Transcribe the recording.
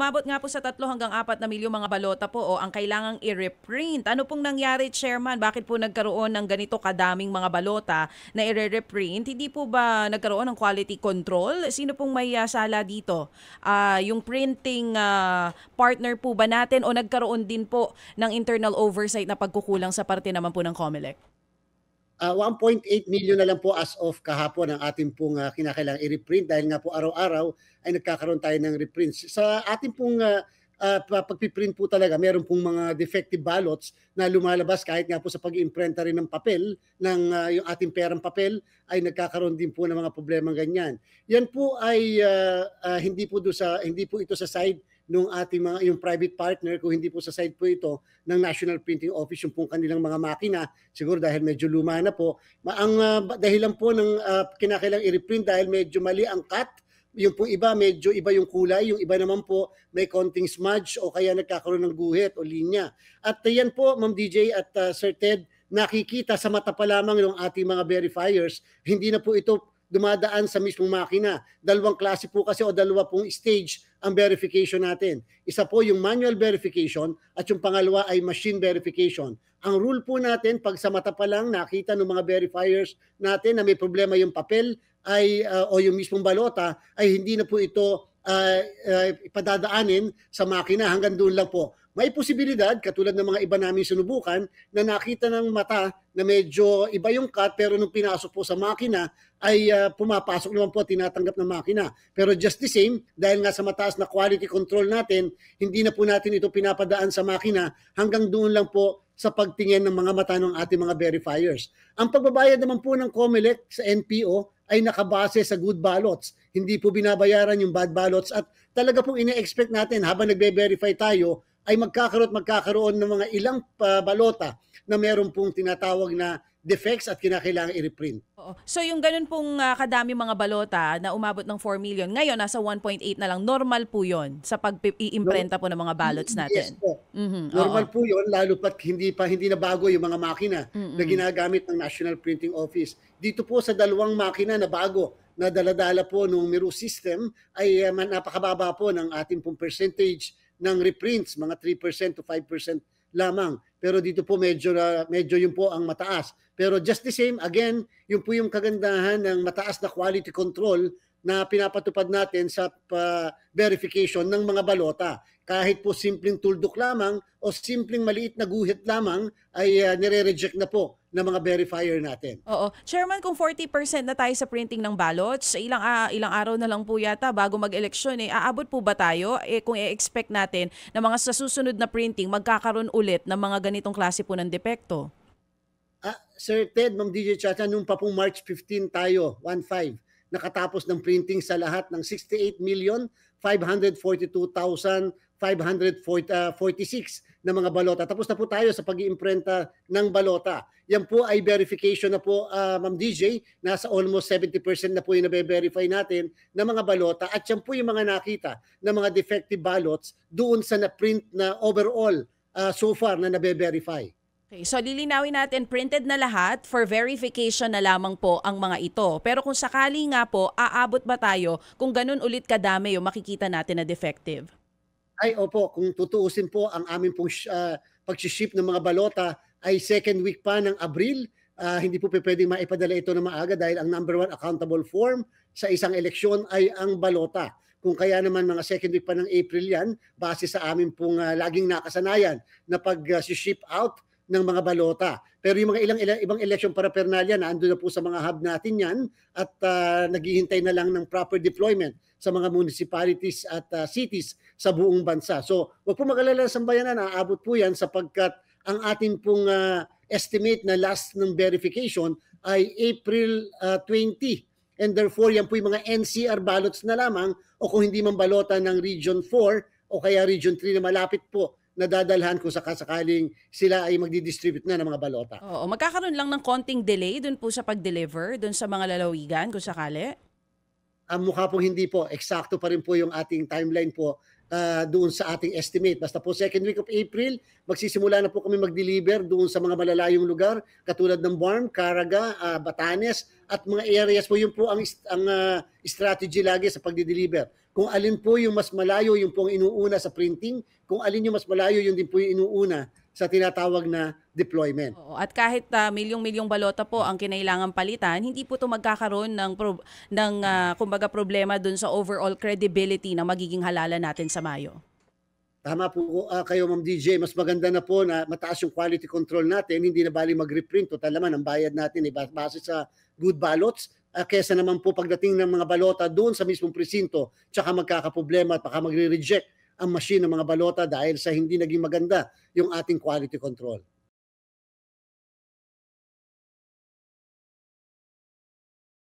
umabot nga po sa 3 hanggang 4 na milyong mga balota po o ang kailangang i-reprint. Ano pong nangyari, Chairman? Bakit po nagkaroon ng ganito kadaming mga balota na i-reprint? Hindi po ba nagkaroon ng quality control? Sino pong may sala dito? Yung printing partner po ba natin o nagkaroon din po ng internal oversight na pagkukulang sa parte naman po ng COMELEC? 1.8 million na lang po as of kahapon ang ating pong kinakailangang i-reprint dahil nga po araw-araw ay nagkakaroon tayo ng reprints. Sa ating pong pagpiprint po talaga, meron pong mga defective ballots na lumalabas kahit nga po sa pag-iimprenta rin ng papel, ng yung ating perang papel, ay nagkakaroon din po ng mga problemang ganyan. Yan po ay hindi po ito sa side nung ating yung private partner, kung hindi po sa side po ito ng National Printing Office, yung pong kanilang mga makina, siguro dahil medyo luma na po. Ang dahilan po ng kinakailangang i-reprint dahil medyo mali ang cut, yung pong iba medyo iba yung kulay, yung iba naman po may konting smudge o kaya nagkakaroon ng guhit o linya. At yan po, Ma'am DJ at Sir Ted, nakikita sa mata pa lamang ng ating mga verifiers, hindi na po ito dumadaan sa mismong makina. Dalawang klase po kasi o dalawa pong stage ang verification natin. Isa po yung manual verification at yung pangalawa ay machine verification. Ang rule po natin, pag sa mata pa lang nakita ng mga verifiers natin na may problema yung papel ay o yung mismong balota, ay hindi na po ito ipadadaanin sa makina, hanggang doon lang po. May posibilidad, katulad ng mga iba namin sinubukan, na nakita ng mata na medyo iba yung cut, pero nung pinasok po sa makina ay pumapasok naman po at tinatanggap ng makina. Pero just the same, dahil nga sa mataas na quality control natin, hindi na po natin ito pinapadaan sa makina, hanggang doon lang po sa pagtingin ng mga mata ng ating mga verifiers. Ang pagbabayad naman po ng COMELEC sa NPO ay nakabase sa good ballots. Hindi po binabayaran yung bad ballots, at talaga pong ine-expect natin habang nagbe-verify tayo ay magkakaroon ng mga ilang balota na meron pong tinatawag na defects at kinakailangan i-reprint. Oo. So yung ganun pong kadami mga balota na umabot ng 4 million, ngayon nasa 1.8 na lang, normal po yon sa pag-iimprenta po ng mga ballots natin? Yes po. Oo. Normal po yun, lalo pat hindi na bago yung mga makina na ginagamit ng National Printing Office. Dito po sa dalawang makina na bago na daladala po ng Miro system ay napakababa po ng ating pong percentage ng reprints, mga 3% to 5% lamang. Pero dito po medyo yun po ang mataas. Pero just the same, again, yun po yung kagandahan ng mataas na quality control na pinapatupad natin sa verification ng mga balota. Kahit po simpleng tuldok lamang o simpleng maliit na guhit lamang ay nire-reject na po ng mga verifier natin. Oo. Chairman, kung 40% na tayo sa printing ng ballots, ilang araw na lang po yata bago mag-eleksyon, aabot po ba tayo kung i-expect natin na mga sa susunod na printing magkakaroon ulit ng mga ganitong klase po ng depekto? Sir Ted, Ma'am DJ Chacha, nung pa pong March 15 tayo, 1-5, nakatapos ng printing sa lahat ng 68,542,546 na mga balota. Tapos na po tayo sa pag-iimprenta ng balota. Yan po ay verification na po, Ma'am DJ. Nasa almost 70% na po yung nabe-verify natin na mga balota. At yan po yung mga nakita na mga defective ballots doon sa na-print na overall so far na nabe-verify. Okay, so lilinawin natin, printed na lahat, for verification na lamang po ang mga ito. Pero kung sakali nga po, aabot ba tayo kung ganun ulit kadami yung makikita natin na defective? Ay opo, kung tutuusin po ang aming pong pag-ship ng mga balota ay second week pa ng Abril. Hindi po pwedeng maipadala ito na maaga dahil ang number one accountable form sa isang eleksyon ay ang balota. Kung kaya naman mga second week pa ng April yan, base sa aming pong laging nakasanayan na pag-ship out ng mga balota. Pero yung mga ibang election paraphernalia na ando na po sa mga hub natin yan at naghihintay na lang ng proper deployment sa mga municipalities at cities sa buong bansa. So, wag po mag-alala sa bayanan, aabot po yan sapagkat ang ating pong estimate na last ng verification ay April 20. And therefore, yan po yung mga NCR ballots na lamang o kung hindi man balota ng Region 4 o kaya Region 3 na malapit po nadadalhan kung sakasakaling sila ay magdi-distribute na ng mga balota. Oo, magkakaroon lang ng konting delay dun po sa pag-deliver, dun sa mga lalawigan kung sakali? Ang mukha po hindi po, eksakto pa rin po yung ating timeline po doon sa ating estimate. Basta po second week of April, magsisimula na po kami mag-deliver doon sa mga malalayong lugar, katulad ng Barm, Caraga, Batanes, at mga areas po. Yun po ang strategy lagi sa pag-deliver. Kung alin po yung mas malayo, yung pong inuuna sa printing, kung alin yung mas malayo, yun din po yung inuuna sa tinatawag na deployment. Oo, at kahit milyong-milyong balota po ang kinailangang palitan, hindi po 'to magkakaroon ng kumbaga problema dun sa overall credibility na magiging halalan natin sa Mayo. Tama po kayo Ma'am DJ, mas maganda na po na mataas yung quality control natin, hindi na bali mag-reprint, total naman ang bayad natin base sa good ballots, kaysa naman po pagdating ng mga balota doon sa mismong presinto, tsaka magkakaproblema at baka magre-reject ang machine ng mga balota dahil sa hindi naging maganda yung ating quality control.